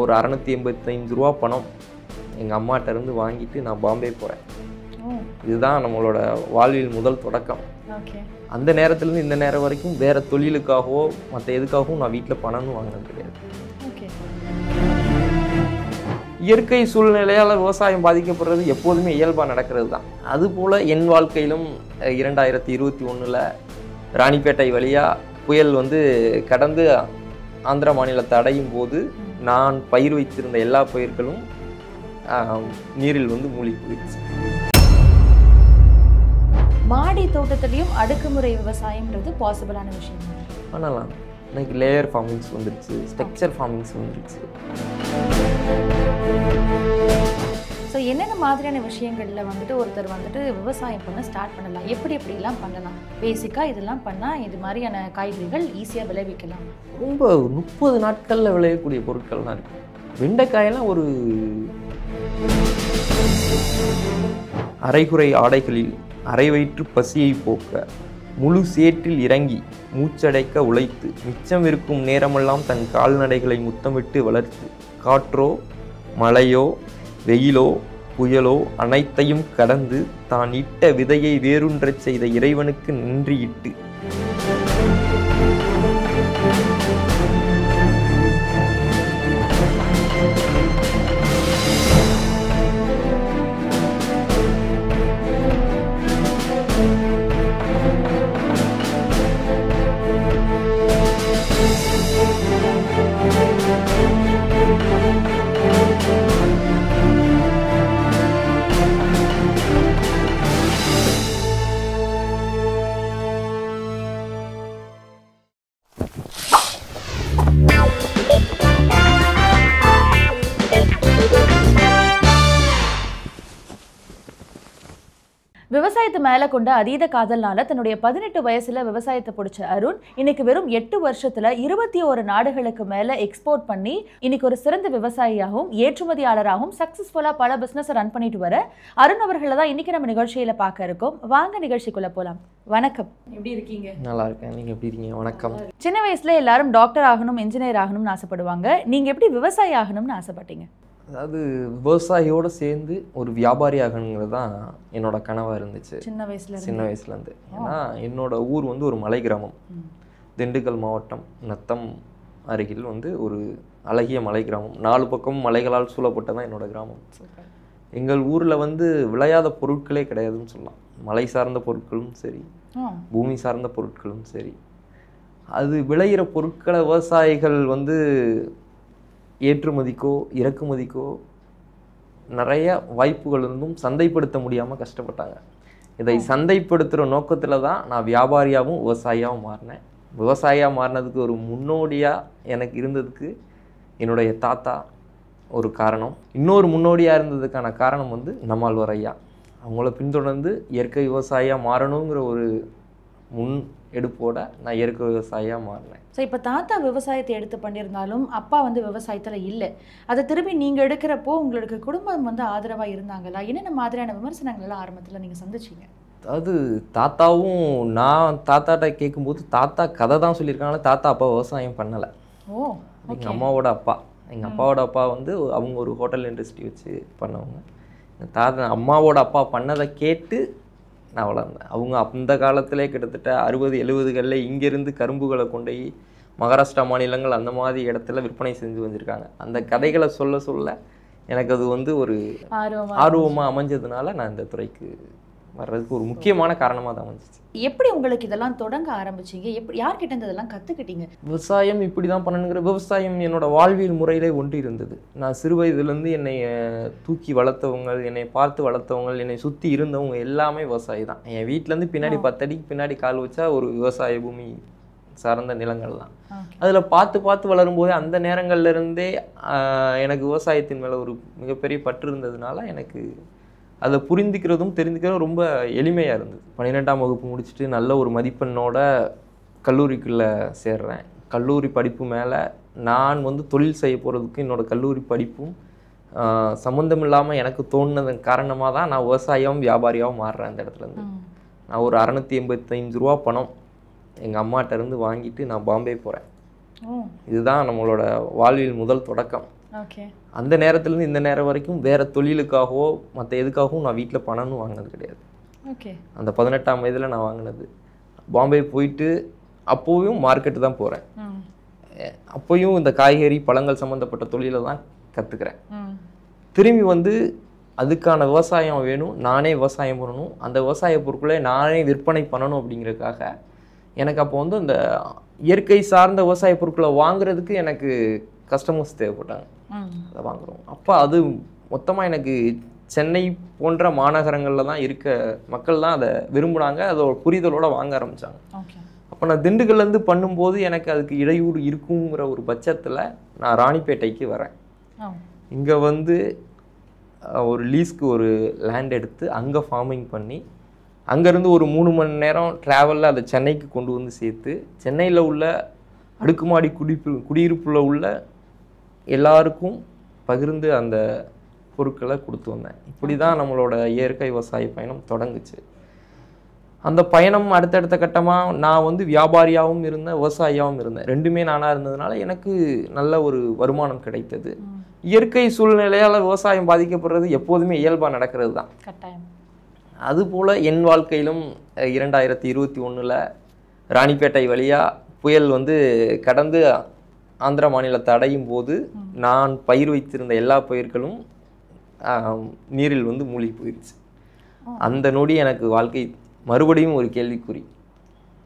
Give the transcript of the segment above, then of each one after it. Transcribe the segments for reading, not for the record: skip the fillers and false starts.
ஒரு 685 ரூபா பணம் எங்கள் அம்மாட்டேருந்து வாங்கிட்டு நான் பாம்பே போகிறேன். இதுதான் நம்மளோட வாழ்வில் முதல் தொடக்கம். அந்த நேரத்துலேருந்து இந்த நேரம் வரைக்கும் வேறு தொழிலுக்காகவோ மற்ற எதுக்காகவும் நான் வீட்டில் பணம்னு வாங்கினது கிடையாது. இயற்கை சூழ்நிலையால் விவசாயம் பாதிக்கப்படுறது எப்போதுமே இயல்பாக நடக்கிறது தான். அதுபோல் என் வாழ்க்கையிலும் 2021 ராணிப்பேட்டை வழியாக புயல் கடந்து ஆந்திர மாநிலத்தை அடையும் போது நான் பயிர் வைத்திருந்த எல்லா பயிர்களும் நீரில் மூழ்கி போயிடுச்சு. மாடி தோட்டத்திலையும் அடுக்குமுறை விவசாயம்ன்றது பாசிபிளான விஷயம் பண்ணலாம். இன்னைக்கு லேயர் ஃபார்மிங்ஸ் வந்துருச்சு, ஸ்ட்ரக்சர் ஃபார்மிங்ஸ் வந்துருச்சு. ஸோ என்னென்ன மாதிரியான விஷயங்களில் ஒருத்தர் விவசாயம் பண்ண ஸ்டார்ட் பண்ணலாம், எப்படிலாம் பண்ணலாம்? பேசிக்காக இதெல்லாம் பண்ணால் இது மாதிரியான காய்கறிகள் ஈஸியாக விளைவிக்கலாம். ரொம்ப 30 நாட்களில் விளையக்கூடிய பொருட்கள்லாம் இருக்குது. வெண்டைக்காயெல்லாம் ஒரு அரைகுறை ஆடைகளில் அரை வயிற்று பசியை போக்க முழு சேற்றில் இறங்கி மூச்சடைக்க உழைத்து மிச்சம் இருக்கும் நேரமெல்லாம் தன் கால்நடைகளை முத்தமிட்டு வளர்த்து காற்றோ மழையோ வெயிலோ புயலோ அனைத்தையும் கடந்து தான் இட்ட விதையை வேரூன்றச் செய்த இறைவனுக்கு நன்றியிட்டு விவசாயத்து மேலே கொண்ட அதீத காதல்னால தன்னுடைய 18 வயசுல விவசாயத்தை பிடிச்ச அருண் இன்னைக்கு வெறும் 8 வருஷத்துல 21 நாடுகளுக்கு மேல எக்ஸ்போர்ட் பண்ணி இன்னைக்கு ஒரு சிறந்த விவசாயியாகவும் ஏற்றுமதியாளராகவும் சக்சஸ்ஃபுல்லா பல பிசினஸ் ரன் பண்ணிட்டு வர அருண் அவர்களை தான் இன்னைக்கு நம்ம நிகழ்ச்சியில பார்க்க இருக்கோம். வாங்க நிகழ்ச்சிக்குள்ள போலாம். வணக்கம், எப்படி இருக்கீங்க? நல்லா இருக்கேன், நீங்க எப்படி இருக்கீங்க? வணக்கம். சின்ன வயசுல எல்லாரும் டாக்டர் ஆகணும், இன்ஜினியர் ஆகணும்னு ஆசைப்படுவாங்க. நீங்க எப்படி விவசாயி ஆகணும்னு ஆசைப்பட்டீங்க? அதாவது விவசாயியோடு சேர்ந்து ஒரு வியாபாரி ஆகணுங்கிறது தான் என்னோட கனவாக இருந்துச்சு சின்ன வயசுலேருந்து. ஏன்னா என்னோட ஊர் ஒரு மலை கிராமம், திண்டுக்கல் மாவட்டம் நத்தம் அருகில் ஒரு அழகிய மலை கிராமம். 4 பக்கமும் மலைகளால் சூழப்பட்டதான் என்னோட கிராமம். எங்கள் ஊரில் விளையாத பொருட்களே கிடையாதுன்னு சொல்லலாம். மலை சார்ந்த பொருட்களும் சரி, பூமி சார்ந்த பொருட்களும் சரி, அது விளையிற பொருட்களை விவசாயிகள் ஏற்றுமதிக்கோ இறக்குமதிக்கோ நிறைய வாய்ப்புகள் இருந்தும் சந்தைப்படுத்த முடியாமல் கஷ்டப்பட்டாங்க. இதை சந்தைப்படுத்துகிற நோக்கத்தில் தான் நான் வியாபாரியாகவும் விவசாயியாகவும் மாறினேன். விவசாயியாக மாறினதுக்கு ஒரு முன்னோடியாக எனக்கு இருந்ததுக்கு என்னுடைய தாத்தா ஒரு காரணம். இன்னொரு முன்னோடியாக இருந்ததுக்கான காரணம் நம்மாழ்வார் ஐயா. அவங்கள பின்தொடர்ந்து இயற்கை விவசாயியாக மாறணுங்கிற ஒரு முன் எடுப்போட நான் இயற்கை விவசாயியாக மாறினேன். ஸோ இப்போ தாத்தா விவசாயத்தை எடுத்து பண்ணியிருந்தாலும் அப்பா விவசாயத்தில் இல்லை. அதை திரும்பி நீங்கள் எடுக்கிறப்போ உங்களுக்கு குடும்பம் ஆதரவாக இருந்தாங்களா? என்னென்ன மாதிரியான விமர்சனங்கள் எல்லாம் ஆரம்பத்தில் நீங்கள் சந்திச்சிங்க? அதாவது தாத்தாவும் நான் தாத்தாட்ட கேட்கும்போது தாத்தா கதை தான் சொல்லியிருக்காங்க. தாத்தா அப்பா விவசாயம் பண்ணலை. எங்கள் அம்மாவோட அப்பா அவங்க ஒரு ஹோட்டல் இண்டஸ்ட்ரி வச்சு பண்ணவங்க. அம்மாவோட அப்பா பண்ணதை கேட்டு நான் வளர்ந்தேன். அவங்க அந்த காலத்திலே கிட்டத்தட்ட 60-70களில் இங்கேருந்து கரும்புகளை கொண்டு மகாராஷ்டிரா மாநிலங்கள் அந்த மாதிரி இடத்துல விற்பனை செஞ்சு வந்திருக்காங்க. அந்த கதைகளை சொல்ல சொல்ல எனக்கு அது ஒரு ஆர்வமாக அமைஞ்சதுனால நான் இந்த துறைக்கு வர்றதுக்கு ஒரு முக்கியமான காரணமாக தான் அமைஞ்சிச்சு. எப்படி உங்களுக்கு இதெல்லாம் தொடங்க ஆரம்பிச்சிங்க? எப்படி யார்கிட்ட இதெல்லாம் கற்றுக்கிட்டீங்க? விவசாயம் இப்படி தான் பண்ணணுங்கிற விவசாயம் என்னோட வாழ்வியல் முறையிலே ஒன்று இருந்தது. நான் சிறு வயதுலேருந்து என்னை தூக்கி வளர்த்தவங்க, என்னை பார்த்து வளர்த்தவங்க, என்னை சுற்றி இருந்தவங்க எல்லாமே விவசாயி தான். என் வீட்டிலேருந்து பின்னாடி 10 அடிக்கு பின்னாடி கால் வச்சா ஒரு விவசாய பூமி சார்ந்த நிலங்கள் தான். அதில் பார்த்து வளரும்போது அந்த நேரங்கள்லேருந்தே எனக்கு விவசாயத்தின் மேலே ஒரு மிகப்பெரிய பற்று இருந்ததுனால எனக்கு அதை புரிந்துக்கிறதும் தெரிஞ்சுக்கிறதும் ரொம்ப எளிமையாக இருந்தது. 12ஆம் வகுப்பு முடிச்சுட்டு நல்ல ஒரு மதிப்பெண்ணோட கல்லூரிக்குள்ளே சேர்றேன். கல்லூரி படிப்பு மேலே நான் தொழில் செய்ய போகிறதுக்கு என்னோடய கல்லூரி படிப்பும் சம்மந்தம் இல்லாமல் எனக்கு தோணுனதன் காரணமாக தான் நான் விவசாயம் வியாபாரியாகவும் மாறுறேன். அந்த இடத்துலேருந்து நான் ஒரு 685 ரூபா பணம் எங்கள் அம்மாட்டேருந்து வாங்கிட்டு நான் பாம்பே போகிறேன். இதுதான் நம்மளோட வாழ்வில் முதல் தொடக்கம். ஓகே. அந்த நேரத்துலேருந்து இந்த நேரம் வரைக்கும் வேறு தொழிலுக்காகவோ மற்ற எதுக்காகவும் நான் வீட்டில் பணம்னு வாங்கினது கிடையாது. ஓகே. அந்த 18ஆம் வயதில் நான் வாங்கினது. பாம்பே போயிட்டு அப்போவும் மார்க்கெட்டு தான் போகிறேன். அப்போயும் இந்த காய்கறி பழங்கள் சம்மந்தப்பட்ட தொழிலை தான் கற்றுக்கிறேன். திரும்பி வந்து அதுக்கான விவசாயம் வேணும், நானே விவசாயம் பண்ணணும், அந்த விவசாய பொருட்களை நானே விற்பனை பண்ணணும் அப்படிங்கிறதுக்காக எனக்கு அப்போ வந்து இந்த இயற்கை சார்ந்த விவசாய பொருட்களை வாங்குறதுக்கு எனக்கு கஸ்டமர்ஸ் தேவைப்பட்டாங்க. அதை வாங்குகிறோம். அப்போ அது மொத்தமாக எனக்கு சென்னை போன்ற மாநகரங்களில் தான் இருக்க மக்கள் தான் அதை விரும்புனாங்க, அதோட புரிதலோடு வாங்க ஆரம்பித்தாங்க. அப்போ நான் திண்டுக்கல்லேருந்து பண்ணும்போது எனக்கு அதுக்கு இடையூறு இருக்குங்கிற ஒரு பட்சத்தில் நான் ராணிப்பேட்டைக்கு வரேன். இங்கே வந்து ஒரு லீஸ்க்கு ஒரு லேண்ட் எடுத்து அங்கே ஃபார்மிங் பண்ணி அங்கேருந்து ஒரு 3 மணி நேரம் ட்ராவலில் அதை சென்னைக்கு கொண்டு வந்து சேர்த்து சென்னையில் உள்ள அடுக்குமாடி குடியிருப்பில் உள்ள எல்லாருக்கும் பகிர்ந்து அந்த பொருட்களை கொடுத்து வந்தேன். இப்படி தான் நம்மளோட இயற்கை விவசாய பயணம் தொடங்குச்சு. அந்த பயணம் அடுத்தடுத்த கட்டமாக நான் வந்து வியாபாரியாகவும் இருந்தேன், விவசாயியாகவும் இருந்தேன். ரெண்டுமே நானாக இருந்ததுனால எனக்கு நல்ல ஒரு வருமானம் கிடைத்தது. இயற்கை சூழ்நிலையால் விவசாயம் பாதிக்கப்படுறது எப்போதுமே இயல்பாக நடக்கிறது தான். கட்டாயம். அதுபோல் என் வாழ்க்கையிலும் 2021 ராணிப்பேட்டை வழியாக புயல் வந்து கடந்து ஆந்திர மாநிலத்தை அடையும் போது நான் பயிர் வைத்திருந்த எல்லா பயிர்களும் நீரில் வந்து மூழ்கி போயிடுச்சு. அந்த நொடி எனக்கு வாழ்க்கை மறுபடியும் ஒரு கேள்விக்குறி.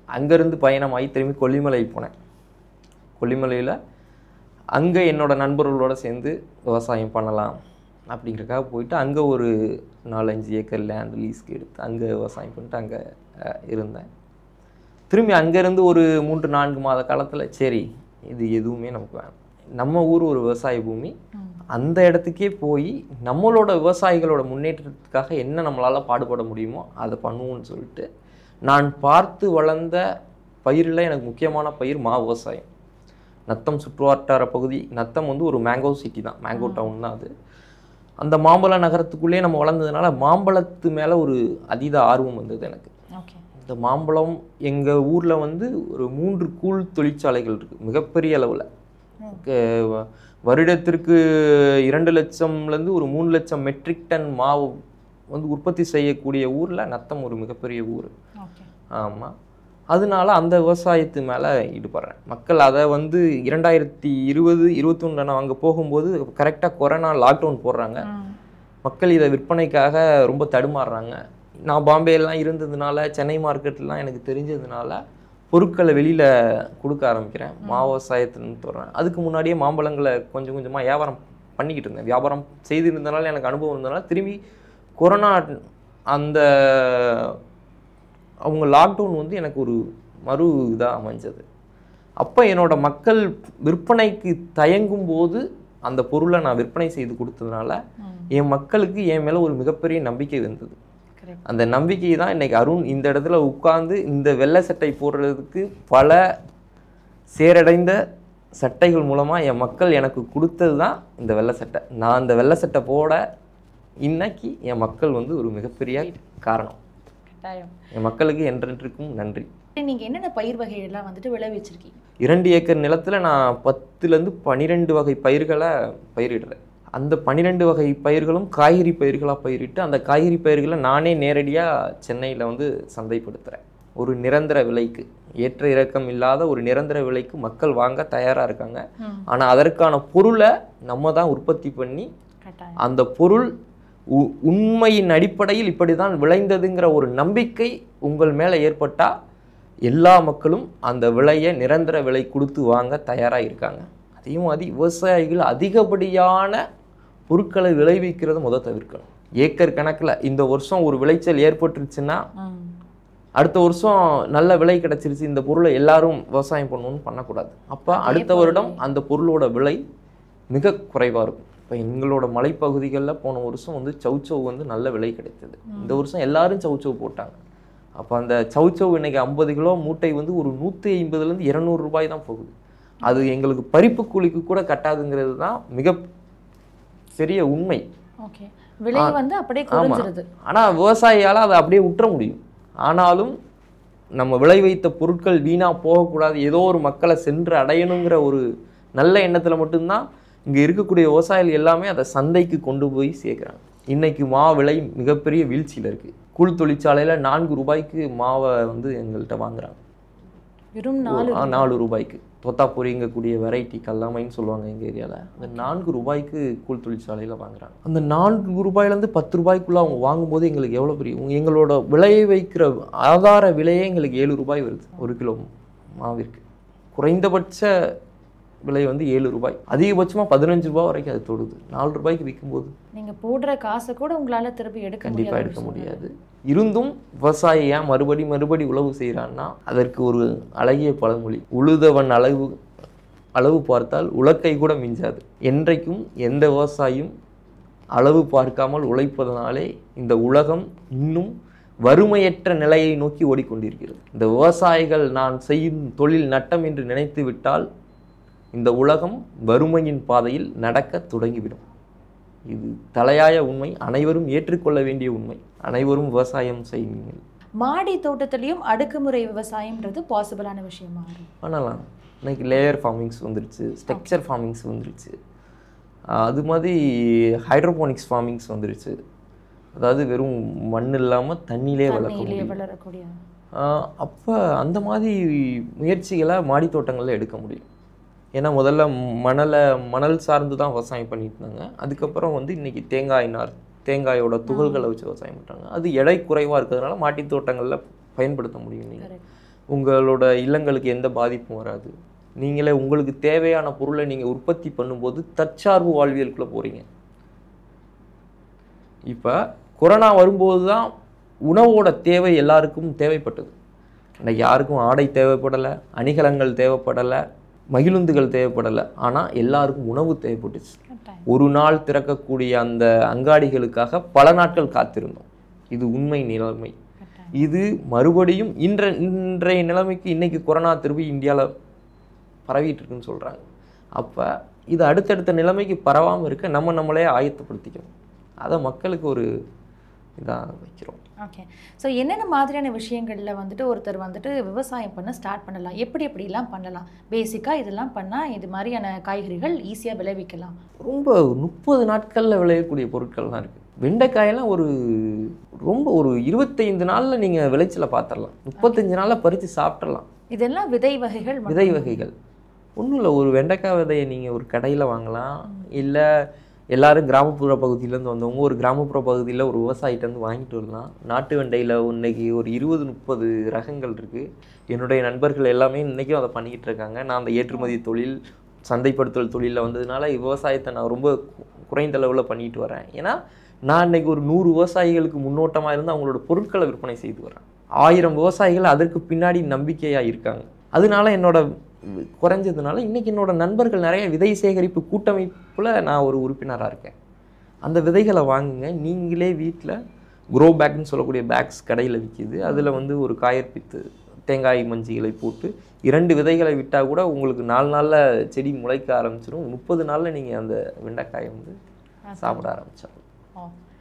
அங்கேருந்து பயணமாகி திரும்பி கொல்லிமலை போனேன். கொல்லிமலையில் அங்கே என்னோடய நண்பர்களோடு சேர்ந்து விவசாயம் பண்ணலாம் அப்படிங்கிறக்காக போயிட்டு அங்கே ஒரு 4-5 ஏக்கர் லேண்ட் லீஸ்க்கு எடுத்து அங்கே விவசாயம் பண்ணிட்டு அங்கே இருந்தேன். திரும்பி அங்கேருந்து ஒரு 3-4 மாத காலத்தில் சரி இது எதுவுமே நமக்கு வேணும், நம்ம ஊர் ஒரு விவசாய பூமி, அந்த இடத்துக்கே போய் நம்மளோட விவசாயிகளோட முன்னேற்றத்துக்காக என்ன நம்மளால் பாடுபட முடியுமோ அதை பண்ணுவோம்னு சொல்லிட்டு நான் பார்த்து வளர்ந்த பயிரில் எனக்கு முக்கியமான பயிர் விவசாயம். நத்தம் சுற்றுவட்டார பகுதி, நத்தம் வந்து ஒரு மேங்கோ சிட்டி தான், மேங்கோ டவுன் தான் அது. அந்த மாம்பழ நகரத்துக்குள்ளே நம்ம வளர்ந்ததுனால மாம்பழத்து மேலே ஒரு அதீத ஆர்வம் வந்தது எனக்கு. இந்த மாம்பழம் எங்கள் ஊரில் வந்து ஒரு 3 கூழ் தொழிற்சாலைகள் இருக்குது மிகப்பெரிய அளவில். வருடத்திற்கு 2 லட்சம்லேருந்து ஒரு 3 லட்சம் மெட்ரிக் டன் மாவு வந்து உற்பத்தி செய்யக்கூடிய ஊரில் நத்தம் ஒரு மிகப்பெரிய ஊர். ஆமாம், அதனால அந்த விவசாயத்து மேலே ஈடுபடுறேன். மக்கள் அதை வந்து 2020-21 நான் அங்கே போகும்போது கரெக்டாக கொரோனா லாக்டவுன் போடுறாங்க. மக்கள் இதை விற்பனைக்காக ரொம்ப தடுமாறுறாங்க. நான் பாம்பேலாம் இருந்ததுனால சென்னை மார்க்கெட்லாம் எனக்கு தெரிஞ்சதுனால பொருட்களை வெளியில் கொடுக்க ஆரம்பிக்கிறேன். விவசாயத்துன்னு சொல்கிறேன். அதுக்கு முன்னாடியே மாம்பழங்களை கொஞ்சம் கொஞ்சமாக வியாபாரம் பண்ணிக்கிட்டு இருந்தேன். வியாபாரம் செய்திருந்தனால எனக்கு அனுபவம் இருந்ததுனால திரும்பி கொரோனா அந்த அவங்க லாக்டவுன் வந்து எனக்கு ஒரு மறு இதாக அமைஞ்சது. அப்போ என்னோடய மக்கள் விற்பனைக்கு தயங்கும் போது அந்த பொருளை நான் விற்பனை செய்து கொடுத்ததுனால என் மக்களுக்கு என் மேலே ஒரு மிகப்பெரிய நம்பிக்கை வந்தது. அந்த நம்பிக்கை தான் இன்றைக்கி அருண் இந்த இடத்துல உட்கார்ந்து இந்த வெள்ளை சட்டை போடுறதுக்கு பல சேரடைந்த சட்டைகள் மூலமாக என் மக்கள் எனக்கு கொடுத்தது தான் இந்த வெள்ளை சட்டை. நான் அந்த வெள்ளை சட்டை போட இன்னைக்கு என் மக்கள் வந்து ஒரு மிகப்பெரிய காரணம். என் மக்களுக்கு என்றென்றுக்கும் நன்றி. நீங்கள் என்னென்ன பயிர் வகைகள்லாம் வந்துட்டு விளைவிச்சிருக்கீங்க? 2 ஏக்கர் நிலத்தில் நான் 10லேருந்து 12 வகை பயிர்களை பயிரிடுறேன். அந்த 12 வகை பயிர்களும் காய்கறி பயிர்களாக பயிரிட்டு அந்த காய்கறி பயிர்களை நானே நேரடியாக சென்னையில் வந்து சந்தைப்படுத்துகிறேன். ஒரு நிரந்தர விலைக்கு, ஏற்ற இறக்கம் இல்லாத ஒரு நிரந்தர விலைக்கு மக்கள் வாங்க தயாராக இருக்காங்க. ஆனால் அதற்கான பொருளை நம்ம தான் உற்பத்தி பண்ணி அந்த பொருள் உண்மையின் அடிப்படையில் இப்படி தான் விளைந்ததுங்கிற ஒரு நம்பிக்கை உங்கள் மேலே ஏற்பட்டால் எல்லா மக்களும் அந்த விலையை நிரந்தர விலை கொடுத்து வாங்க தயாராக இருக்காங்க. அதே மாதிரி விவசாயிகள் அதிகப்படியான பொருட்களை விளைவிக்கிறத தவிர்க்கணும். ஏக்கர் கணக்கில் இந்த வருஷம் ஒரு விளைச்சல் ஏற்பட்டுருச்சுன்னா அடுத்த வருஷம் நல்ல விலை கிடச்சிருச்சு, இந்த பொருளை எல்லாரும் விவசாயம் பண்ணணும்னு பண்ணக்கூடாது. அப்போ அடுத்த வருடம் அந்த பொருளோட விலை மிக குறைவாக இருக்கும். இப்போ எங்களோட மலைப்பகுதிகளில் போன வருஷம் வந்து சௌச்சௌ வந்து நல்ல விலை கிடைத்தது. இந்த வருஷம் எல்லாரும் சௌச்சௌ போட்டாங்க. அப்போ அந்த சௌச்சௌ இன்னைக்கு 50 கிலோ மூட்டை வந்து ஒரு 150லேருந்து 200 ரூபாய் தான் போகுது. அது எங்களுக்கு பறிப்பு கூலிக்கு கூட கட்டாதுங்கிறது தான் மிக பெரிய உண்மை. விலை வந்து அப்படியே குறைஞ்சிருது. ஆனால் விவசாயியால் அதை அப்படியே விட்டுற முடியும். ஆனாலும் நம்ம விளை வைத்த பொருட்கள் வீணாக போகக்கூடாது, ஏதோ ஒரு மக்களை சென்று அடையணுங்கிற ஒரு நல்ல எண்ணத்தில் மட்டும்தான் இங்கே இருக்கக்கூடிய விவசாயிகள் எல்லாமே அதை சந்தைக்கு கொண்டு போய் சேர்க்குறாங்க. இன்னைக்கு மா விலை மிகப்பெரிய வீழ்ச்சியில் இருக்குது. கூழ் தொழிற்சாலையில் 4 ரூபாய்க்கு மாவை வந்து எங்கள்கிட்ட வாங்குறாங்க. வெறும் 4 ரூபாய்க்கு. தோத்தாப்பூரிங்கக்கூடிய வெரைட்டி கல்லாமைன்னு சொல்லுவாங்க எங்கள் ஏரியாவில். அந்த 4 ரூபாய்க்கு கூழ் தொழிற்சாலையில் வாங்குறாங்க. அந்த 4 ரூபாயிலேருந்து 10 ரூபாய்க்குள்ளே அவங்க வாங்கும்போது எங்களுக்கு எவ்வளோ பெரிய, எங்களோட விளைய வைக்கிற ஆதார விலையே எங்களுக்கு 7 ரூபாய் வருது 1 கிலோ மாவிற்கு. குறைந்தபட்ச விலை வந்து 7 ரூபாய், அதிகபட்சமாக 15 ரூபாய் வரைக்கும் அது தொடுது. 4 ரூபாய்க்கு விற்கும்போது நீங்கள் போடுற காசை கூட உங்களால் திருப்பி கண்டிப்பாக எடுக்க முடியாது. இருந்தும் விவசாயி ஏன் மறுபடி உழவு செய்கிறான்னா, அதற்கு ஒரு அழகிய பழமொழி, உழுதவன் அளவு பார்த்தால் உலக்கை கூட மிஞ்சாது. என்றைக்கும் எந்த விவசாயியும் அளவு பார்க்காமல் உழைப்பதனாலே இந்த உலகம் இன்னும் வறுமையற்ற நிலையை நோக்கி ஓடிக்கொண்டிருக்கிறது. இந்த விவசாயிகள் நான் செய்யும் தொழில் நட்டம் என்று நினைத்து விட்டால் இந்த உலகம் வறுமையின் பாதையில் நடக்க தொடங்கிவிடும். இது தலையாய உண்மை, அனைவரும் ஏற்றுக்கொள்ள வேண்டிய உண்மை. அனைவரும் விவசாயம் செய்யுங்கள். மாடி தோட்டத்திலையும் அடுக்குமுறை விவசாயம்ன்றது பாசிபிளான விஷயமா பண்ணலாம். இன்னைக்கு லேயர் ஃபார்மிங்ஸ் வந்துருச்சு, ஸ்ட்ரக்சர் ஃபார்மிங்ஸ் வந்துருச்சு, அது மாதிரி ஹைட்ரோபோனிக்ஸ் ஃபார்மிங்ஸ் வந்துருச்சு. அதாவது வெறும் மண் இல்லாமல் தண்ணியிலே வளரக்கூடிய. அப்போ அந்த மாதிரி முயற்சிகளை மாடி தோட்டங்களில் எடுக்க முடியும். ஏன்னா முதல்ல மணல் சார்ந்து தான் விவசாயம் பண்ணிட்டு இருந்தாங்க. அதுக்கப்புறம் வந்து இன்றைக்கி தேங்காயோட துகள்களை வச்சு விவசாயம் பண்ணுறாங்க. அது எடை குறைவாக இருக்கிறதுனால மாடி தோட்டங்களில் பயன்படுத்த முடியும். நீங்கள் உங்களோட இல்லங்களுக்கு எந்த பாதிப்பும் வராது. நீங்களே உங்களுக்கு தேவையான பொருளை நீங்கள் உற்பத்தி பண்ணும்போது தற்சார்பு வாழ்வியலுக்குள்ளே போகிறீங்க. இப்போ கொரோனா வரும்போது தான் உணவோட தேவை எல்லாருக்கும் தேவைப்பட்டது. இன்னைக்கு யாருக்கும் ஆடை தேவைப்படலை, அணிகலன்கள் தேவைப்படலை, மகிழுந்துகள் தேவைப்படலை, ஆனால் எல்லாருக்கும் உணவு தேவைப்பட்டுச்சு. ஒரு நாள் திறக்கக்கூடிய அந்த அங்காடிகளுக்காக பல நாட்கள் காத்திருந்தோம். இது உண்மை நிலைமை. இது மறுபடியும் இன்றைய நிலைமைக்கு இன்னைக்கு கொரோனா திரும்பி இந்தியாவில் பரவிட்டு இருக்குன்னு சொல்கிறாங்க. அப்போ இது அடுத்தடுத்த நிலைமைக்கு பரவாமல் இருக்க நம்மளே ஆயத்தப்படுத்திக்கணும். அதை மக்களுக்கு ஒரு இதாக வைக்கிறோம். ஓகே. ஸோ என்னென்ன மாதிரியான விஷயங்களில் வந்துட்டு ஒருத்தர் வந்துட்டு விவசாயம் பண்ண ஸ்டார்ட் பண்ணலாம், எப்படிலாம் பண்ணலாம்? பேசிக்காக இதெல்லாம் பண்ணால் இது மாதிரியான காய்கறிகள் ஈஸியாக விளைவிக்கலாம். ரொம்ப 30 நாட்களில் விளையக்கூடிய பொருட்கள்லாம் இருக்குது. வெண்டைக்காயெல்லாம் ஒரு 25 நாளில் நீங்கள் விளைச்சலை பார்த்துடலாம். 35 நாளில் பறித்து சாப்பிட்றலாம். இதெல்லாம் விதை வகைகள் ஒன்றும் இல்லை. ஒரு வெண்டைக்காய் விதையை நீங்கள் ஒரு கடையில் வாங்கலாம். இல்லை எல்லாரும் கிராமப்புற பகுதியிலேருந்து வந்தவங்க ஒரு கிராமப்புற பகுதியில் ஒரு விவசாயிட்டேருந்து வாங்கிட்டு வரலாம். நாட்டு வெண்டையில் இன்னைக்கு ஒரு 20-30 ரகங்கள் இருக்குது. என்னுடைய நண்பர்கள் எல்லாமே இன்றைக்கும் அதை பண்ணிக்கிட்டு இருக்காங்க. நான் அந்த ஏற்றுமதி தொழில், சந்தைப்படுத்தல் தொழிலில் வந்ததுனால விவசாயத்தை நான் ரொம்ப குறைந்த அளவில் பண்ணிட்டு வரேன். ஏன்னா நான் இன்றைக்கி ஒரு 100 விவசாயிகளுக்கு முன்னோட்டமாக இருந்து அவங்களோட பொருட்களை விற்பனை செய்து வரேன். 1000 விவசாயிகள் அதற்கு பின்னாடி நம்பிக்கையாக இருக்காங்க. அதனால என்னோட குறைஞ்சதுனால இன்றைக்கி என்னோட நண்பர்கள் நிறைய விதை சேகரிப்பு கூட்டமைப்பில் நான் ஒரு உறுப்பினராக இருக்கேன். அந்த விதைகளை வாங்குங்க. நீங்களே வீட்டில் க்ரோ பேக்னு சொல்லக்கூடிய பேக்ஸ் கடையில் விற்கிது. அதில் வந்து ஒரு காயற்பித்து தேங்காய் மஞ்சிகளை போட்டு 2 விதைகளை விட்டால் கூட உங்களுக்கு 4 நாளில் செடி முளைக்க ஆரம்பிச்சிடும். 30 நாளில் நீங்கள் அந்த வெண்டைக்காயை வந்து சாப்பிட ஆரம்பிச்சிடலாம்.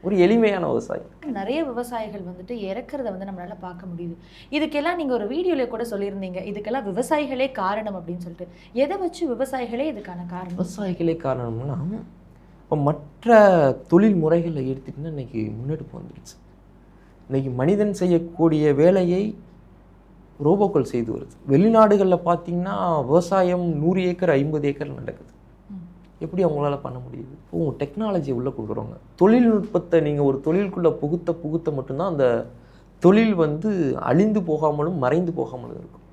ஒரு எளிமையான விவசாயம். நிறைய விவசாயிகள் வந்துட்டு இறக்குறத வந்து நம்மளால பார்க்க முடியுது. இதுக்கெல்லாம் நீங்கள் ஒரு வீடியோவில் கூட சொல்லியிருந்தீங்க, இதுக்கெல்லாம் விவசாயிகளே காரணம் அப்படின்னு சொல்லிட்டு. எதை வச்சு விவசாயிகளே இதுக்கான காரணம்? விவசாயிகளே காரணம்னா இப்போ மற்ற தொழில் முறைகளை எடுத்துக்கிட்டா இன்றைக்கி முன்னெடுப்பு வந்துடுச்சு. இன்றைக்கி மனிதன் செய்யக்கூடிய வேலையை ரோபோக்கள் செய்து வருது. வெளிநாடுகளில் பார்த்திங்கன்னா விவசாயம் 100 ஏக்கர் 50 ஏக்கர் நடக்குது. எப்படி அவங்களால பண்ண முடியுது? இப்போ டெக்னாலஜி உள்ளே கொடுக்குறோங்க. தொழில்நுட்பத்தை நீங்கள் ஒரு தொழிலுக்குள்ளே புகுத்த மட்டும்தான் அந்த தொழில் வந்து அழிந்து போகாமலும் மறைந்து போகாமலும் இருக்கும்.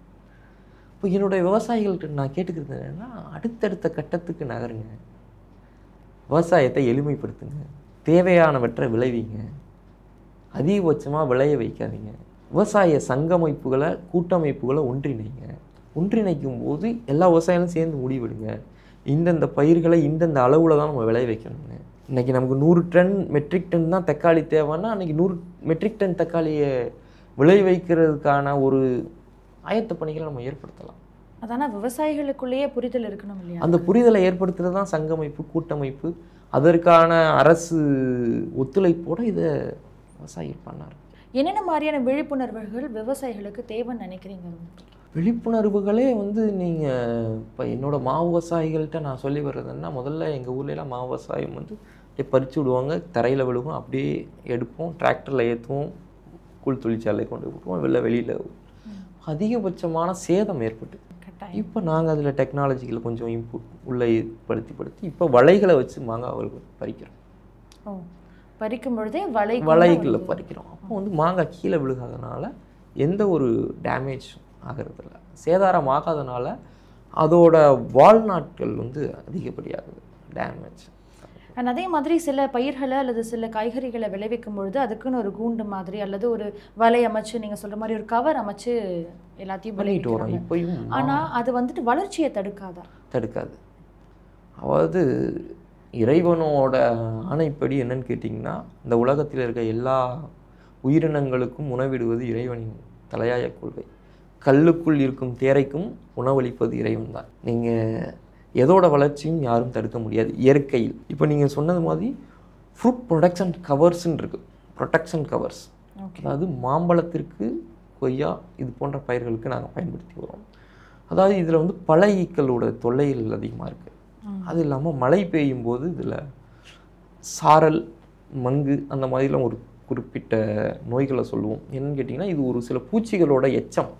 இப்போ என்னுடைய விவசாயிகள்கிட்ட நான் கேட்டுக்கிறது என்னென்னா, அடுத்தடுத்த கட்டத்துக்கு நகருங்க, விவசாயத்தை எளிமைப்படுத்துங்க, தேவையானவற்றை விளைவிங்க, அதிகபட்சமாக விளைய வைக்காதீங்க. விவசாய சங்கமைப்புகளை கூட்டமைப்புகளை ஒன்றிணைக்கும் போது எல்லா விவசாயிகளும் சேர்ந்து முடிவெடுங்க. இந்தந்த பயிர்களை இந்தந்த அளவில் தான் நம்ம விளைய வைக்கணுங்க. இன்றைக்கி நமக்கு 100 மெட்ரிக் டன் தான் தக்காளி தேவைன்னா அன்றைக்கி 100 மெட்ரிக் டன் தக்காளியை விளை வைக்கிறதுக்கான ஒரு ஆயத்த பணிகளை நம்ம ஏற்படுத்தலாம். அதான விவசாயிகளுக்குள்ளேயே புரிதல் இருக்கணும் இல்லையா? அந்த புரிதலை ஏற்படுத்துறது தான் சங்கமைப்பு, கூட்டமைப்பு. அதற்கான அரசு ஒத்துழைப்போடு இதை விவசாயிகள் பண்ணார். என்னென்ன மாதிரியான விழிப்புணர்வுகள் விவசாயிகளுக்கு தேவைன்னு நினைக்கிறீங்க? விழிப்புணர்வுகளே வந்து நீங்கள் இப்போ என்னோட மாவு விவசாயிகள்கிட்ட நான் சொல்லி வர்றதுன்னா, முதல்ல எங்கள் ஊர்லலாம் மாவு விவசாயம் வந்து அப்படியே பறித்து விடுவாங்க, தரையில் விழுகும், அப்படியே எடுப்போம், டிராக்டரில் ஏற்றுவோம், கூழ் தொழிற்சாலை கொண்டு விட்டுருவோம், வெளியில் அதிகபட்சமான சேதம் ஏற்பட்டு. இப்போ நாங்கள் அதில் டெக்னாலஜியில் கொஞ்சம் இன்புட் உள்ளே படுத்தி இப்போ வலைகளை வச்சு மாங்காய் பறிக்கிறோம். பறிக்கும் பொழுதே வலைகளை பறிக்கிறோம். அப்போ வந்து மாங்காய் கீழே விழுகாதனால எந்த ஒரு டேமேஜ் ஆகிறதில்ல, சேதாரம் ஆகாதனால அதோட வாழ்நாட்கள் வந்து அதிகப்படியாகுது டேமேஜ். அண்ட் அதே மாதிரி சில பயிர்களை அல்லது சில காய்கறிகளை விளைவிக்கும் பொழுது அதுக்குன்னு ஒரு கூண்டு மாதிரி அல்லது ஒரு வலை அமைச்சு, நீங்கள் சொல்கிற மாதிரி ஒரு கவர் அமைச்சு எல்லாத்தையும் பண்ணிட்டு வரோம் இப்போயும். ஆனால் அது வந்துட்டு வளர்ச்சியை தடுக்காது. அதாவது இறைவனோட ஆணைப்படி என்னன்னு கேட்டிங்கன்னா, இந்த உலகத்தில் இருக்க எல்லா உயிரினங்களுக்கும் உணவிடுவது இறைவனின் தலையாய கொள்கை. கல்லுக்குள் இருக்கும் தேரைக்கும் உணவளிப்பது இறைவன் தான். நீங்கள் எதோட வளர்ச்சியும் யாரும் தடுக்க முடியாது இயற்கையில். இப்போ நீங்கள் சொன்னது மாதிரி ஃப்ரூட் ப்ரொடக்ஷன் கவர்ஸ்ன்னு இருக்குது, ப்ரொடெக்ஷன் கவர்ஸ். அதாவது மாம்பழத்திற்கு, கொய்யா இது போன்ற பயிர்களுக்கு நாங்கள் பயன்படுத்தி வரோம். அதாவது இதில் வந்து பல ஈக்களோட தொல்லைகள் அதிகமாக இருக்குது. அது இல்லாமல் மழை பெய்யும் போது இதில் சாரல், மங்கு அந்த மாதிரிலாம் ஒரு குறிப்பிட்ட நோய்களை சொல்லுவோம். என்னன்னு கேட்டிங்கன்னா, இது ஒரு சில பூச்சிகளோட எச்சம்.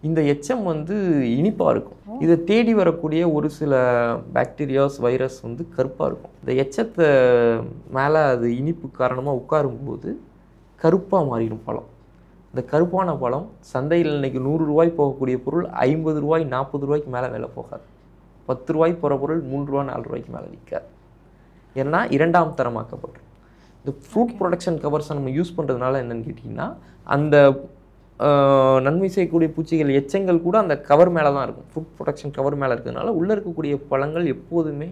இந்த எச்சம் வந்து இனிப்பாக இருக்கும். இதை தேடி வரக்கூடிய ஒரு சில பாக்டீரியாஸ், வைரஸ் வந்து கருப்பாக இருக்கும். இந்த எச்சத்தை மேலே அது இனிப்பு காரணமாக உட்காரும்போது கருப்பாக மாறிடும் பழம். இந்த கருப்பான பழம் சந்தையில் இன்றைக்கி 100 ரூபாய் போகக்கூடிய பொருள் 50 ரூபாய் 40 ரூபாய்க்கு மேலே விலை போகாது. 10 ரூபாய் போகிற பொருள் 3 ரூபா 4 ரூபாய்க்கு மேலே விற்காது. ஏன்னா 2ஆம் தரமாக்கப்படும். இந்த ஃப்ரூட் ப்ரொடக்ஷன் கவர்ஸை நம்ம யூஸ் பண்ணுறதுனால என்னென்னு கேட்டிங்கன்னா, அந்த நன்மை செய்யக்கூடிய பூச்சிகள் எச்சங்கள் கூட அந்த கவர் மேலே தான் இருக்கும். ஃப்ரூட் ப்ரொடக்ஷன் கவர் மேலே இருக்கிறதுனால உள்ளே இருக்கக்கூடிய பழங்கள் எப்போதுமே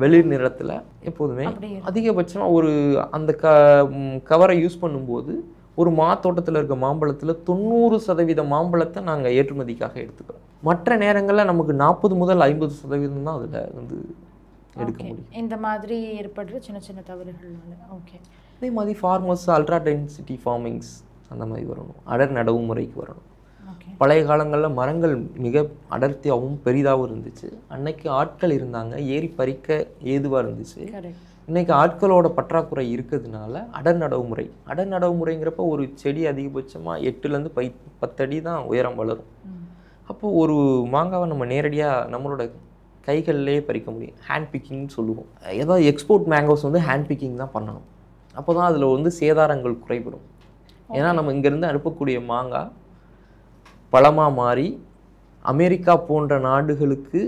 வெளிர் நிறத்தில் எப்போதுமே அதிகபட்சமாக ஒரு அந்த கவரை யூஸ் பண்ணும்போது ஒரு மாத்தோட்டத்தில் இருக்க மாம்பழத்தில் 90% மாம்பழத்தை நாங்கள் ஏற்றுமதிக்காக எடுத்துக்கிறோம். மற்ற நேரங்களில் நமக்கு 40 முதல் 50% தான் அதில் வந்து எடுக்க முடியும். இந்த மாதிரி ஏற்படுற சின்ன சின்ன தவறுகள். ஓகே. அதே மாதிரி ஃபார்மர்ஸ் அல்ட்ரா டென்சிட்டி ஃபார்மிங்ஸ் அந்த மாதிரி வரணும், அடர் நடவு முறைக்கு வரணும். பழைய காலங்களில் மரங்கள் மிக அடர்த்தியாகவும் பெரிதாகவும் இருந்துச்சு. அன்னைக்கு ஆட்கள் இருந்தாங்க, ஏறி பறிக்க ஏதுவாக இருந்துச்சு. இன்றைக்கி ஆட்களோட பற்றாக்குறை இருக்கிறதுனால அடர் நடவு முறைங்கிறப்ப ஒரு செடி அதிகபட்சமாக 8லேருந்து 10 அடி தான் உயரம் வளரும். அப்போது ஒரு மாங்காவை நம்ம நேரடியாக நம்மளோட கைகள்லேயே பறிக்க முடியும். ஹேண்ட் பிக்கிங்னு சொல்லுவோம். ஏதாவது எக்ஸ்போர்ட் மேங்கோஸ் வந்து ஹேண்ட் பிக்கிங் தான் பண்ணணும். அப்போ தான் அதில் வந்து சேதாரங்கள் குறைபடும். ஏன்னா நம்ம இங்கேருந்து அனுப்பக்கூடிய மாங்காய் பழமாக மாறி அமெரிக்கா போன்ற நாடுகளுக்கு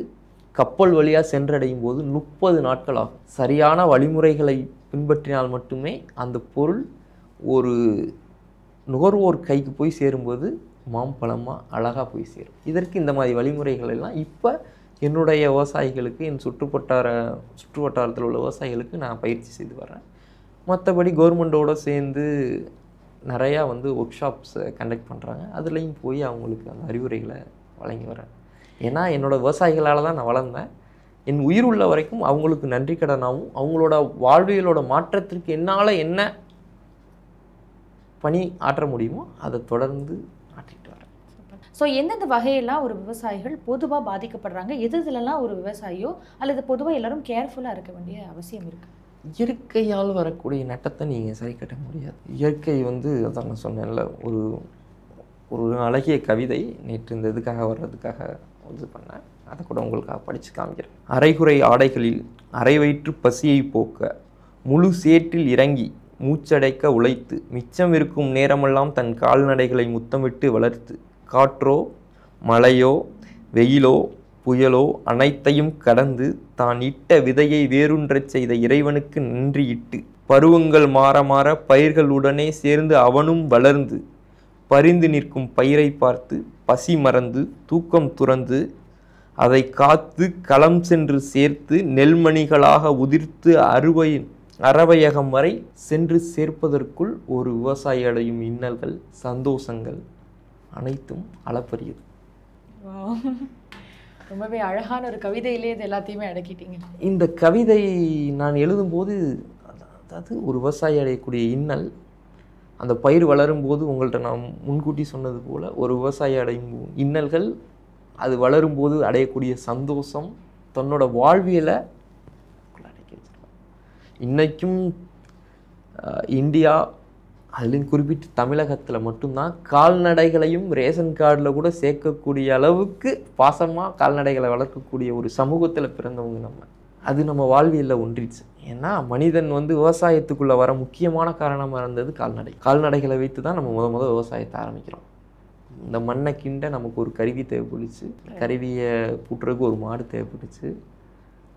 கப்பல் வழியாக சென்றடையும் போது 30 நாட்கள் ஆகும். சரியான வழிமுறைகளை பின்பற்றினால் மட்டுமே அந்த பொருள் ஒரு நுகர்வோர் கைக்கு போய் சேரும்போது மாம்பழமாக அழகாக போய் சேரும். இதற்கு இந்த மாதிரி வழிமுறைகள் எல்லாம் இப்போ என்னுடைய விவசாயிகளுக்கு, என் சுற்று வட்டாரத்தில் உள்ள விவசாயிகளுக்கு நான் பயிற்சி செய்து வரேன். மற்றபடி கவர்மெண்ட்டோடு சேர்ந்து நிறையா வந்து ஒர்க் ஷாப்ஸை கண்டக்ட் பண்ணுறாங்க. அதுலேயும் போய் அவங்களுக்கு அந்த அறிவுரைகளை வழங்கி வரேன். ஏன்னா என்னோடய விவசாயிகளால் தான் நான் வளர்ந்தேன். என் உயிர் உள்ள வரைக்கும் அவங்களுக்கு நன்றி கடனாகவும் அவங்களோட வாழ்வியலோட மாற்றத்திற்கு என்னால் என்ன பணி ஆற்ற முடியுமோ அதை தொடர்ந்து ஆற்றிட்டு வரேன். ஸோ எந்தெந்த வகையெல்லாம் ஒரு விவசாயிகள் பொதுவாக பாதிக்கப்படுறாங்க, எதுலலாம் ஒரு விவசாயியோ அல்லது பொதுவாக எல்லாரும் கேர்ஃபுல்லாக இருக்க வேண்டிய அவசியம் இருக்குது? இயற்கையால் வரக்கூடிய நட்டத்தை நீங்கள் சரி கட்ட முடியாது. இயற்கை வந்து அதான் நான் சொன்னேன்ல, ஒரு அழகிய கவிதை நேற்று இந்த இதுக்காக வர்றதுக்காக இது பண்ணேன். அதை கூட உங்களுக்காக படித்து காமிக்கிறேன். அரைகுறை ஆடைகளில் அரை வயிற்று பசியை போக்க முழு சேற்றில் இறங்கி மூச்சடைக்க உழைத்து மிச்சம் இருக்கும் நேரமெல்லாம் தன் கால்நடைகளை முத்தமிட்டு வளர்த்து காற்றோ மழையோ வெயிலோ புயலோ அனைத்தையும் கடந்து தான் இட்ட விதையை வேறுன்றச் செய்த இறைவனுக்கு நன்றியிட்டு பருவங்கள் மாற மாற பயிர்கள் உடனே சேர்ந்து அவனும் வளர்ந்து பரிந்து நிற்கும் பயிரை பார்த்து பசி மறந்து தூக்கம் துறந்து அதை காத்து களம் சென்று சேர்த்து நெல்மணிகளாக உதிர்த்து அரவையகம் வரை சென்று சேர்ப்பதற்குள் ஒரு விவசாயி அடையும் இன்னல்கள், சந்தோஷங்கள் அனைத்தும் அளப்பரியது. ரொம்பவே அழகான ஒரு கவிதையிலே இது எல்லாத்தையுமே அடக்கிட்டீங்க. இந்த கவிதை நான் எழுதும்போது, அதாவது ஒரு விவசாயி அடையக்கூடிய இன்னல், அந்த பயிர் வளரும்போது உங்கள்கிட்ட நான் முன்கூட்டி சொன்னது போல் ஒரு விவசாயி அடையும் இன்னல்கள், அது வளரும்போது அடையக்கூடிய சந்தோஷம், தன்னோட வாழ்வியலை அடக்கி வச்சிருக்காங்க. இன்றைக்கும் இந்தியா, அதுலேயும் குறிப்பிட்டு தமிழகத்தில் மட்டும்தான் கால்நடைகளையும் ரேஷன் கார்டில் கூட சேர்க்கக்கூடிய அளவுக்கு பாசமாக கால்நடைகளை வளர்க்கக்கூடிய ஒரு சமூகத்தில் பிறந்தவங்க நம்ம. அது நம்ம வாழ்வியலில் ஒன்றிச்சு. ஏன்னா மனிதன் விவசாயத்துக்குள்ளே வர முக்கியமான காரணமாக இருந்தது கால்நடைகளை வைத்து தான் நம்ம முத விவசாயத்தை ஆரம்பிக்கிறோம். இந்த மண்ணை கிண்ட நமக்கு ஒரு கருவி தேவைப்பட்டுச்சு. கருவியை பூட்டுறதுக்கு ஒரு மாடு தேவைப்பட்டுச்சு.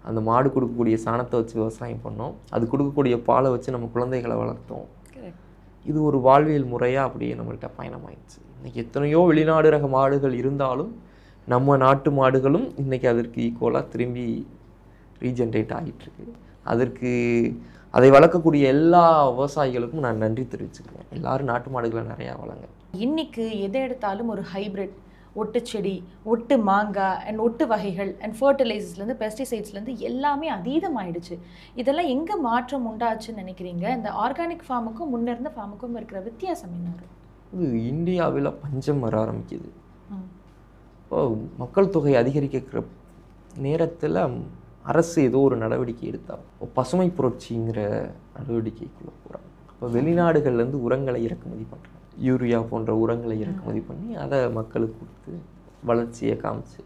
அந்த மாடு கொடுக்கக்கூடிய சாணத்தை வச்சு விவசாயம் பண்ணோம். அது கொடுக்கக்கூடிய பாலை வச்சு நம்ம குழந்தைகளை வளர்த்தோம். இது ஒரு வாழ்வியல் முறையாக அப்படியே நம்மள்கிட்ட பயணமாயிடுச்சு. இன்றைக்கி எத்தனையோ வெளிநாடு ரக மாடுகள் இருந்தாலும் நம்ம நாட்டு மாடுகளும் இன்றைக்கி அதற்கு ஈக்குவலாக திரும்பி ரீஜென்ரேட் ஆகிட்டுருக்கு. அதை வளர்க்கக்கூடிய எல்லா விவசாயிகளுக்கும் நான் நன்றி தெரிவிச்சுக்கிறேன். எல்லாரும் நாட்டு மாடுகளை நிறையா வளங்க. இன்னைக்கு எதை எடுத்தாலும் ஒரு ஹைப்ரிட், ஒட்டு செடி, ஒட்டு மாங்காய் அண்ட் ஒட்டு வகைகள் அண்ட் ஃபர்டிலைசர்ஸ்லேருந்து பெஸ்டிசைட்ஸ்லேருந்து எல்லாமே அதீதமாயிடுச்சு. இதெல்லாம் எங்கே மாற்றம் உண்டாச்சுன்னு நினைக்கிறீங்க? இந்த ஆர்கானிக் ஃபார்முக்கும் முன்ன இருந்த ஃபார்முக்கும் இருக்கிற வித்தியாசம் என்ன? இது இந்தியாவில் பஞ்சம் வர ஆரம்பிக்குது. இப்போ மக்கள் தொகை அதிகரிக்கிற நேரத்தில் அரசு ஏதோ ஒரு நடவடிக்கை எடுத்தால் பசுமை புரட்சிங்கிற நடவடிக்கைக்குள்ளே போகிறாங்க. இப்போ வெளிநாடுகள்லேருந்து உரங்களை இறக்குமதி பண்ணுறாங்க. யூரியா போன்ற உரங்களை இறக்குமதி பண்ணி அதை மக்களுக்கு கொடுத்து வளர்ச்சியை காமிச்சு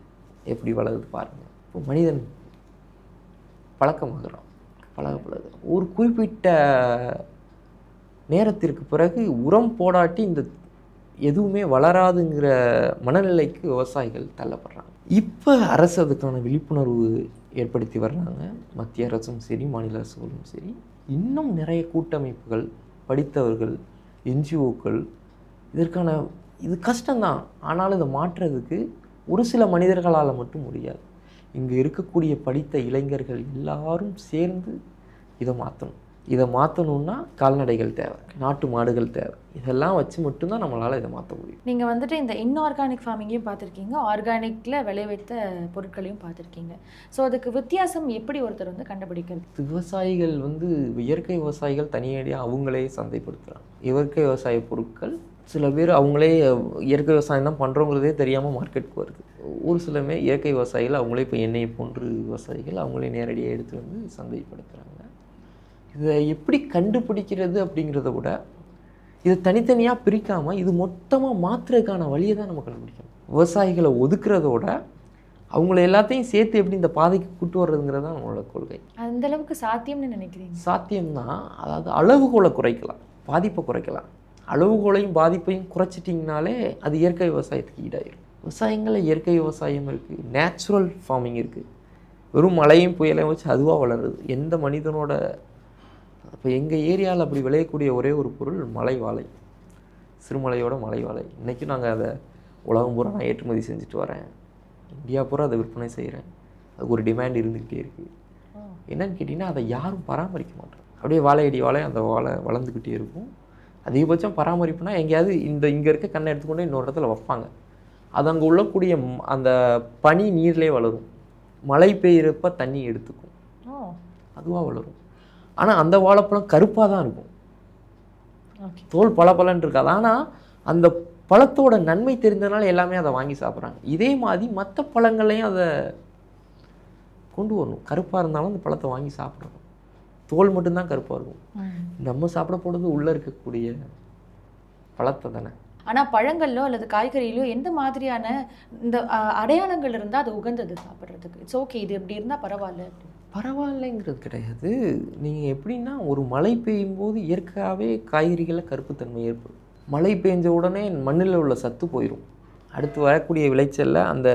எப்படி வளருது பாருங்கள். இப்போ மனிதன் பழக்கமாகறான். ஒரு குறிப்பிட்ட நேரத்திற்கு பிறகு உரம் போடாட்டி இந்த எதுவுமே வளராதுங்கிற மனநிலைக்கு விவசாயிகள் தள்ளப்படுறாங்க. இப்போ அரசு அதுக்கான விழிப்புணர்வு ஏற்படுத்தி வர்றாங்க. மத்திய அரசும் சரி, மாநில அரசுகளும் சரி. இன்னும் நிறைய கூட்டமைப்புகள், படித்தவர்கள், என்ஜிஓக்கள் இது கஷ்டம்தான். ஆனாலும் இதை மாற்றுறதுக்கு ஒரு சில மனிதர்களால் மட்டும் முடியாது. இங்கே இருக்கக்கூடிய படித்த இளைஞர்கள் எல்லாரும் சேர்ந்து இதை மாற்றணுன்னா கால்நடைகள் தேவை, நாட்டு மாடுகள் தேவை. இதெல்லாம் வச்சு மட்டும்தான் நம்மளால் இதை மாற்ற முடியும். நீங்கள் இந்த இன்ஆர்கானிக் ஃபார்மிங்கையும் பார்த்துருக்கீங்க, ஆர்கானிக்கில் விளைவித்த பொருட்களையும் பார்த்துருக்கீங்க. ஸோ அதுக்கு வித்தியாசம் எப்படி ஒருத்தர் கண்டுபிடிக்கிறது? விவசாயிகள் இயற்கை விவசாயிகள் தனியடியாக அவங்களே சந்தைப்படுத்துகிறாங்க. இயற்கை விவசாய பொருட்கள் சில பேர் அவங்களே இயற்கை விவசாயம் தான் பண்ணுறோங்கிறதே தெரியாமல் மார்க்கெட்டுக்கு வருது. ஒரு சிலமே இயற்கை விவசாயிகள் அவங்களே இப்போ எண்ணெயை போன்று விவசாயிகள் அவங்களே நேரடியாக எடுத்து சந்தைப்படுத்துகிறாங்க. இதை எப்படி கண்டுபிடிக்கிறது அப்படிங்கிறத விட இதை தனித்தனியாக பிரிக்காமல் இது மொத்தமாக மாற்றுறதுக்கான வழியை தான் நம்ம கண்டுபிடிக்கணும். விவசாயிகளை ஒதுக்குறதோட அவங்கள எல்லாத்தையும் சேர்த்து எப்படி இந்த பாதைக்கு கூட்டு வர்றதுங்கிறது தான் நம்மளோட கொள்கை. அந்த அளவுக்கு சாத்தியம்னு நினைக்கிறீங்க? சாத்தியம்தான். அதாவது அளவுகோலை குறைக்கலாம், பாதிப்பை குறைக்கலாம். அளவுகோலையும் பாதிப்பையும் குறைச்சிட்டிங்கனாலே அது இயற்கை விவசாயத்துக்கு ஈடாயிரும். விவசாயங்களில் இயற்கை விவசாயம் இருக்குது, நேச்சுரல் ஃபார்மிங் இருக்குது. வெறும் மழையும் புயலையும் வச்சு அதுவாக வளருது. எந்த மனிதனோட இப்போ எங்கள் ஏரியாவில் அப்படி விளையக்கூடிய ஒரே ஒரு பொருள் மலை வாழை, சிறுமலையோட மலை வாழை. இன்றைக்கும் நாங்கள் அதை உலகம் பூரா நான் ஏற்றுமதி செஞ்சுட்டு வரேன். இந்தியா பூரா அதை விற்பனை செய்கிறேன். அதுக்கு ஒரு டிமாண்ட் இருந்துக்கிட்டே இருக்குது. என்னன்னு கேட்டிங்கன்னா அதை யாரும் பராமரிக்க மாட்டோம். அப்படியே வாழையடி வாழை அந்த வாழை வளர்ந்துக்கிட்டே இருக்கும். அதிகபட்சம் பராமரிப்புனா எங்கேயாவது இங்கே இருக்க கண்ணை எடுத்துக்கொண்டு இன்னொரு இடத்துல வைப்பாங்க. அது அங்கே உள்ளக்கூடிய அந்த பனி நீர்லேயே வளரும். மழை பெய்கிறப்ப தண்ணி எடுத்துக்கும், அதுவாக வளரும். ஆனால் அந்த வாழைப்பழம் கருப்பாக தான் இருக்கும், தோல் பலன்னு இருக்காது. ஆனால் அந்த பழத்தோட நன்மை தெரிந்ததுனால எல்லாமே அதை வாங்கி சாப்பிட்றாங்க. இதே மாதிரி மற்ற பழங்களையும் அதை கொண்டு வரணும். கருப்பாக இருந்தாலும் அந்த பழத்தை வாங்கி சாப்பிடணும். தோல் மட்டும்தான் கருப்பாக இருக்கும். நம்ம சாப்பிட போகிறது உள்ளே இருக்கக்கூடிய பழத்தை தானே. ஆனால் பழங்கள்லோ அல்லது காய்கறியிலோ எந்த மாதிரியான இந்த அடையாளங்கள் இருந்தால் அது உகந்தது சாப்பிட்றதுக்கு? இட்ஸ் ஓகே, இது எப்படி இருந்தால் பரவாயில்லைங்கிறது கிடையாது. நீங்கள் எப்படின்னா ஒரு மழை பெய்யும் போது இயற்கையாகவே காய்கறிகளில் கருப்புத்தன்மை ஏற்படும். மழை பெஞ்ச உடனே மண்ணில் உள்ள சத்து போயிடும். அடுத்து வரக்கூடிய விளைச்சலில் அந்த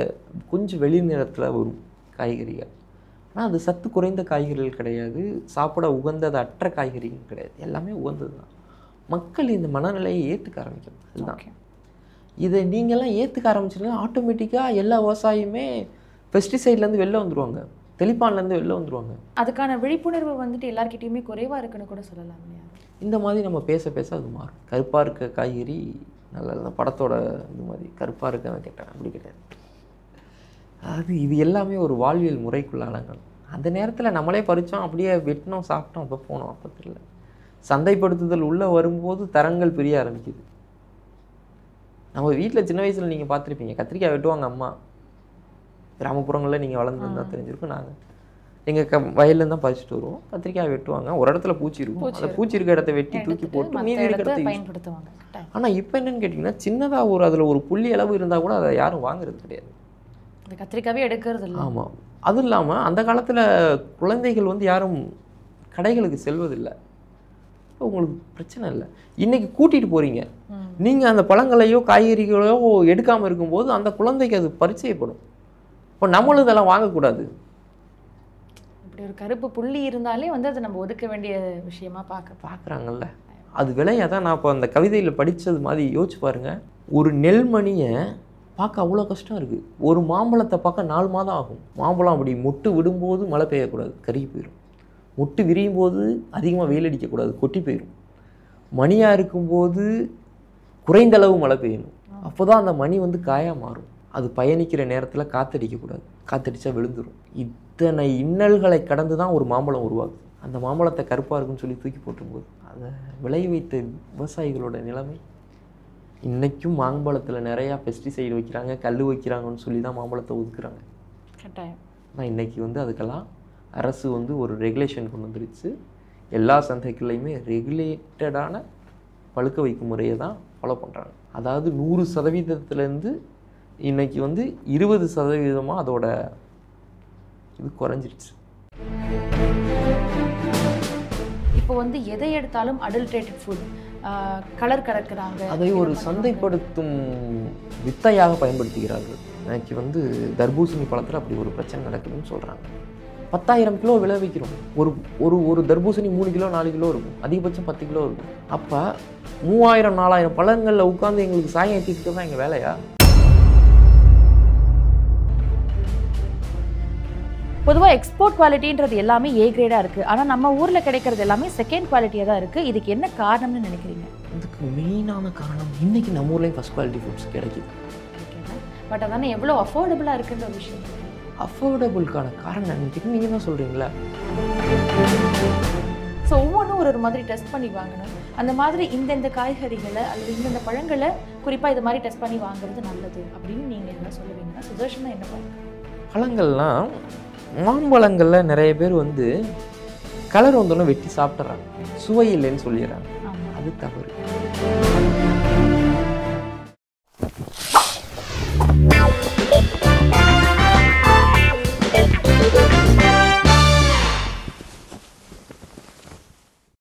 கொஞ்சம் வெளி நிறத்தில் வரும் காய்கறிகள். ஆனால் அது சத்து குறைந்த காய்கறிகள் கிடையாது, சாப்பிட உகந்தது அற்ற காய்கறிகள் கிடையாது, எல்லாமே உகந்தது தான். மக்கள் இந்த மனநிலையை ஏற்றுக்க ஆரம்பிக்கணும். அதுதான். இதை நீங்கள்லாம் ஏற்றுக்க ஆரம்பிச்சிங்கன்னா ஆட்டோமேட்டிக்காக எல்லா விவசாயியுமே பெஸ்டிசைட்லேருந்து வெளில வந்துடுவாங்க, தெளிப்பான்லேருந்து வெளில வந்துடுவாங்க. அதுக்கான விழிப்புணர்வு எல்லாருக்கிட்டையுமே குறைவாக இருக்குன்னு கூட சொல்லலாம் இல்லையா? இந்த மாதிரி நம்ம பேச பேச அது மாறும். கருப்பாக இருக்க காய்கறி நல்ல படத்தோட இது மாதிரி கருப்பாக இருக்கன்னு கேட்டேன், அப்படி கிடையாது. அது இது எல்லாமே ஒரு வாழ்வியல் முறைக்குள்ளானங்கள். அந்த நேரத்தில் நம்மளே பறித்தோம், அப்படியே வெட்டினோம், சாப்பிட்டோம், அப்போ போனோம், அப்போ தெரியல. சந்தைப்படுத்துதல் உள்ளே வரும்போது தரங்கள் பிரிய ஆரம்பிக்குது. நம்ம வீட்டில் சின்ன வயசில் நீங்கள் பார்த்துருப்பீங்க, கத்திரிக்காய் வெட்டுவாங்க அம்மா. கிராமப்புறங்களில் நீங்கள் வளர்ந்துருந்தா தெரிஞ்சிருக்கும். நாங்கள் எங்கள் வயல்லேருந்து தான் பறிச்சுட்டு வருவோம். கத்திரிக்காய் வெட்டுவாங்க, ஒரு இடத்துல பூச்சி இருக்கும், அந்த பூச்சி இருக்க இடத்த வெட்டி தூக்கி போட்டு மீதி இருக்க இடத்த பயன்படுத்துவாங்க. ஆனால் இப்போ என்னன்னு கேட்டிங்கன்னா, சின்னதாக அதில் ஒரு புள்ளி அளவு இருந்தால் கூட அதை யாரும் வாங்குறது கிடையாது. அந்த கத்திரிக்காவே எடுக்கிறது இல்லை. ஆமாம். அதுவும் இல்லாமல் அந்த காலத்தில் குழந்தைகள் வந்து யாரும் கடைகளுக்கு செல்வதில்லை. உங்களுக்கு பிரச்சனை இல்லை. இன்றைக்கி கூட்டிகிட்டு போகிறீங்க, நீங்கள் அந்த பழங்களையோ காய்கறிகளையோ எடுக்காமல் இருக்கும்போது அந்த குழந்தைக்கு அது பரிச்சயப்படும். இப்போ நம்மளும் இதெல்லாம் வாங்கக்கூடாது. இப்படி ஒரு கருப்பு புள்ளி இருந்தாலே வந்து அதை நம்ம ஒதுக்க வேண்டிய விஷயமா பார்க்குறாங்கல்ல. அது விலையாக தான். நான் இப்போ அந்த கவிதையில் படித்தது மாதிரி யோசிச்சு பாருங்கள். ஒரு நெல்மணியை பார்க்க அவ்வளோ கஷ்டம் இருக்குது. ஒரு மாம்பழத்தை பார்க்க 4 மாதம் ஆகும். மாம்பழம் அப்படி மொட்டு விடும்போது மழை பெய்யக்கூடாது, கருகி போயிடும். மொட்டு விரியும் போது அதிகமாக வெயில் அடிக்கக்கூடாது, கொட்டி போயிடும். மணியாக இருக்கும்போது குறைந்தளவு மழை பெய்யணும். அப்போ தான் அந்த மணி வந்து காயாக மாறும். அது பயணிக்கிற நேரத்தில் காற்றடிக்கக்கூடாது, காற்றடிச்சா விழுந்துடும். இத்தனை இன்னல்களை கடந்து தான் ஒரு மாம்பழம் உருவாகுது. அந்த மாம்பழத்தை கருப்பாக இருக்குன்னு சொல்லி தூக்கி போட்டும்போது அதை விளை வைத்த விவசாயிகளோட நிலைமை. இன்றைக்கும் மாம்பழத்தில் நிறையா பெஸ்டிசைடு வைக்கிறாங்க, கல் வைக்கிறாங்கன்னு சொல்லி தான் மாம்பழத்தை ஒதுக்குறாங்க. கட்டாயம். ஆனால் இன்றைக்கி வந்து அதுக்கெல்லாம் அரசு வந்து ஒரு ரெகுலேஷன் கொண்டு வந்துருச்சு. எல்லா சந்தைகள்லையுமே ரெகுலேட்டடான பழுக்க வைக்கும் முறையை தான் ஃபாலோ பண்ணுறாங்க. அதாவது 100% இன்றைக்கி வந்து 20% அதோட இது குறைஞ்சிருச்சு. இப்போ வந்து எதை எடுத்தாலும் அடல்ட்ரேட்டட் ஃபுட், கலர் கலக்கிறாங்க. அதை ஒரு சந்தைப்படுத்தும் வித்தையாக பயன்படுத்துகிறார்கள். இன்னைக்கு வந்து தர்பூசணி பழத்தில் அப்படி ஒரு பிரச்சனை நடக்குதுன்னு சொல்கிறாங்க. 10,000 கிலோ விளைவிக்கிறோம். ஒரு ஒரு ஒரு தர்பூசணி 3 கிலோ 4 கிலோ இருக்கும், அதிகபட்சம் 10 கிலோ இருக்கும். அப்போ 3000 4000 பழங்களில் உட்காந்து எங்களுக்கு சாயம் ஏற்றிக்கிட்டு தான் எங்கள் வேலையா? பொதுவாக எக்ஸ்போர்ட் குவாலிட்டின்றது எல்லாமே ஏ கிரேடாக இருக்குது. ஆனால் நம்ம ஊரில் கிடைக்கிறது எல்லாமே செகண்ட் குவாலிட்டியாக தான் இருக்குது. இதுக்கு என்ன காரணம்னு நினைக்கிறீங்க? இதுக்கு மெயினான காரணம், இன்றைக்கி நம்ம ஊர்லேயும் ஃபஸ்ட் குவாலிட்டி ஃபுட்ஸ் கிடைக்குது. பட் அதானே எவ்வளோ அஃபோர்டபுளாக இருக்குன்ற ஒரு விஷயம். அஃபோர்டபுளுக்கான காரணம் என்னன்னு நீங்கள் தான் சொல்கிறீங்களா? ஸோ ஒவ்வொன்றும் ஒரு மாதிரி டெஸ்ட் பண்ணி வாங்கணும். அந்த மாதிரி இந்தந்த காய்கறிகளை அல்லது இந்தந்த பழங்களை குறிப்பாக இது மாதிரி டெஸ்ட் பண்ணி வாங்குறது நல்லது அப்படின்னு நீங்கள் என்ன சொல்லுவீங்கன்னா? சுதர்ஷனா என்ன பண்ணுங்க? பழங்கள்லாம், மாம்பழங்களில் நிறைய பேர் வந்து கலர் வந்தோன்னே வெட்டி சாப்பிட்றாங்க, சுவை இல்லைன்னு சொல்லிடுறாங்க. அது தவறு.